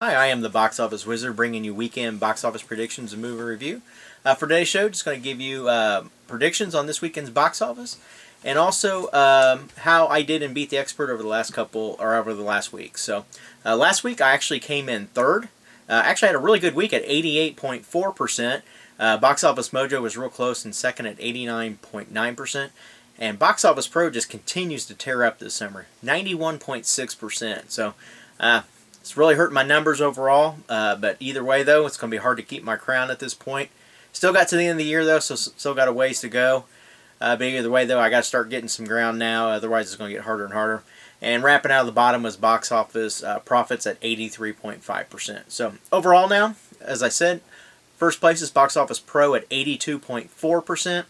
Hi, I am the Box Office Wizard bringing you weekend box office predictions and movie review. For today's show, just going to give you predictions on this weekend's box office and also how I did and beat the expert over the last over the last week. So last week I actually came in third. Actually had a really good week at 88.4%. Box Office Mojo was real close in second at 89.9%. And Box Office Pro just continues to tear up this summer, 91.6%. So it's really hurting my numbers overall, but either way, though, it's going to be hard to keep my crown at this point. Still got to the end of the year, though, so still got a ways to go. But either way, though, I got to start getting some ground now. Otherwise, it's going to get harder and harder. And wrapping out of the bottom was box office profits at 83.5%. So overall now, as I said, first place is Box Office Pro at 82.4%.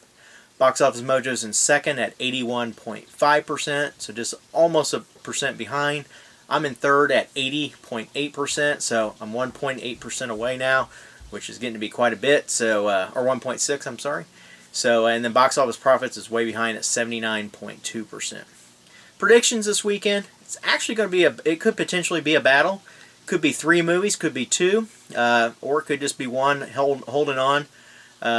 Box Office Mojo's in second at 81.5%, so just almost a percent behind. I'm in third at 80.8%, so I'm 1.8% away now, which is getting to be quite a bit. So, or 1.6, I'm sorry. So, and then Box Office Profits is way behind at 79.2%. Predictions this weekend. It's actually going to be it could potentially be a battle. Could be 3 movies, could be 2, or it could just be one holding on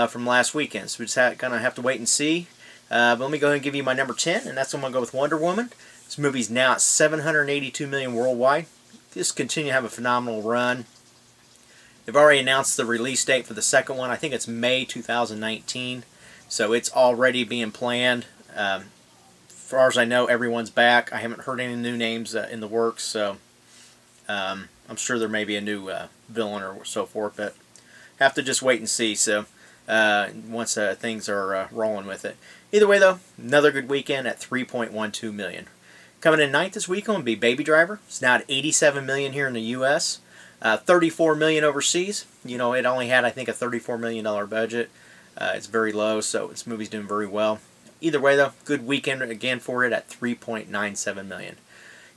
from last weekend. So we just kind of have to wait and see. But let me go ahead and give you my number 10, and that's I'm going to go with Wonder Woman. This movie's now at 782 million worldwide. Just continue to have a phenomenal run. They've already announced the release date for the second one. I think it's May 2019. So it's already being planned. As far as I know, everyone's back. I haven't heard any new names in the works, so I'm sure there may be a new villain or so forth, but have to just wait and see. So once things are rolling with it. Either way, though, another good weekend at 3.12 million. Coming in ninth this weekend will be Baby Driver. It's now at 87 million here in the U.S., 34 million overseas. You know, it only had, I think, a $34 million budget. It's very low, so this movie's doing very well. Either way, though, good weekend again for it at 3.97 million.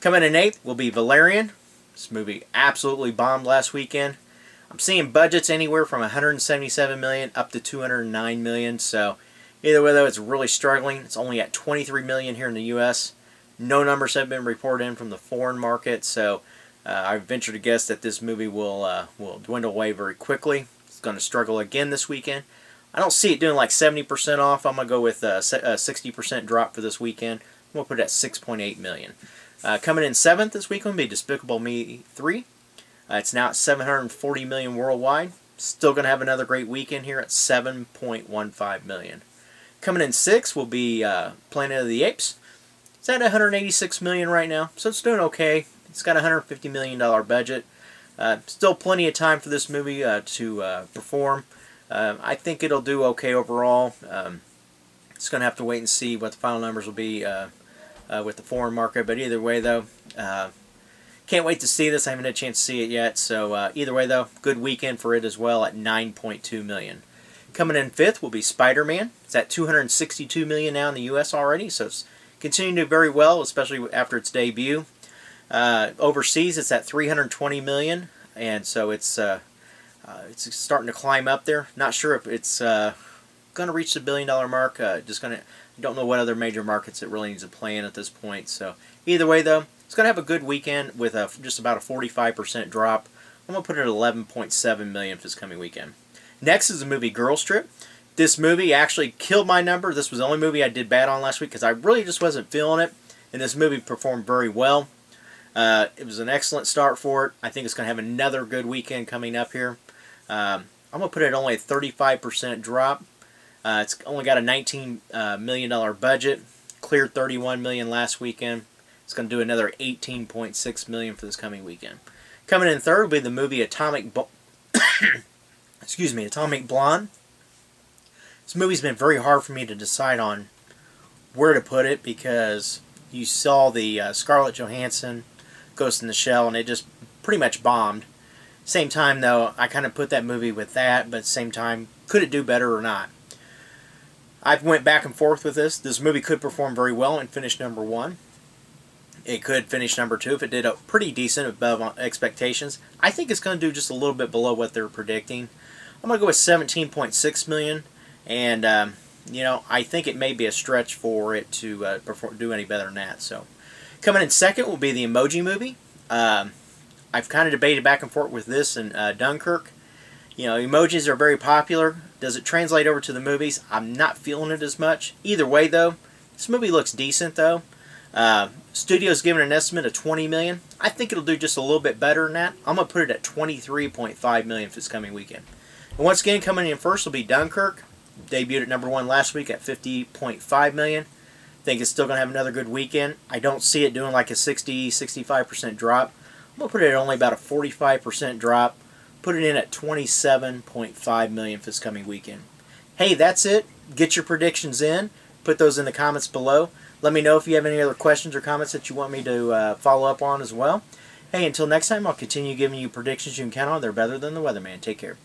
Coming in eighth will be Valerian. This movie absolutely bombed last weekend. I'm seeing budgets anywhere from 177 million up to 209 million. So either way, though, it's really struggling. It's only at 23 million here in the U.S. No numbers have been reported in from the foreign market, so I venture to guess that this movie will dwindle away very quickly. It's going to struggle again this weekend. I don't see it doing like 70% off. I'm going to go with a 60% drop for this weekend. I'm going to put it at 6.8 million. Coming in seventh this weekend will be Despicable Me 3. It's now at 740 million worldwide. Still going to have another great weekend here at 7.15 million. Coming in sixth will be Planet of the Apes. It's at 186 million right now, so it's doing okay. It's got a $150 million budget. Still plenty of time for this movie to perform. I think it'll do okay overall. It's going to have to wait and see what the final numbers will be with the foreign market. But either way, though, can't wait to see this. I haven't had a chance to see it yet. So either way, though, good weekend for it as well at 9.2 million. Coming in fifth will be Spider-Man. It's at 262 million now in the U.S. already, so it's continuing to do very well, especially after its debut. Overseas, it's at 320 million, and so it's starting to climb up there. Not sure if it's going to reach the $1 billion mark. Don't know what other major markets it really needs to play in at this point. So either way, though, it's going to have a good weekend with just about a 45% drop. I'm going to put it at 11.7 million for this coming weekend. Next is the movie Girls Trip. This movie actually killed my number. This was the only movie I did bad on last week because I really just wasn't feeling it. And this movie performed very well. It was an excellent start for it. I think it's going to have another good weekend coming up here. I'm going to put it at only a 35% drop. It's only got a $19 million budget. Cleared $31 million last weekend. It's going to do another $18.6 million for this coming weekend. Coming in third will be the movie Atomic Blonde. This movie's been very hard for me to decide on where to put it because you saw the Scarlett Johansson Ghost in the Shell and it just pretty much bombed. Same time, though, I kind of put that movie with that, but at the same time, could it do better or not? I've went back and forth with this. This movie could perform very well and finish number 1. It could finish number 2 if it did pretty decent above expectations. I think it's going to do just a little bit below what they're predicting. I'm going to go with 17.6 million, and you know, I think it may be a stretch for it to do any better than that. So, coming in second will be the Emoji Movie. I've kind of debated back and forth with this and Dunkirk. You know, emojis are very popular. Does it translate over to the movies? I'm not feeling it as much. Either way, though, this movie looks decent, though. Studio's given an estimate of $20 million. I think it'll do just a little bit better than that. I'm going to put it at $23.5 million for this coming weekend. And once again, coming in first will be Dunkirk. Debuted at #1 last week at $50.5 million. Think it's still going to have another good weekend. I don't see it doing like a 65% drop. I'm going to put it at only about a 45% drop. Put it in at $27.5 million for this coming weekend. Hey, that's it. Get your predictions in. Put those in the comments below. Let me know if you have any other questions or comments that you want me to follow up on as well. Hey, until next time, I'll continue giving you predictions you can count on. They're better than the weatherman. Take care.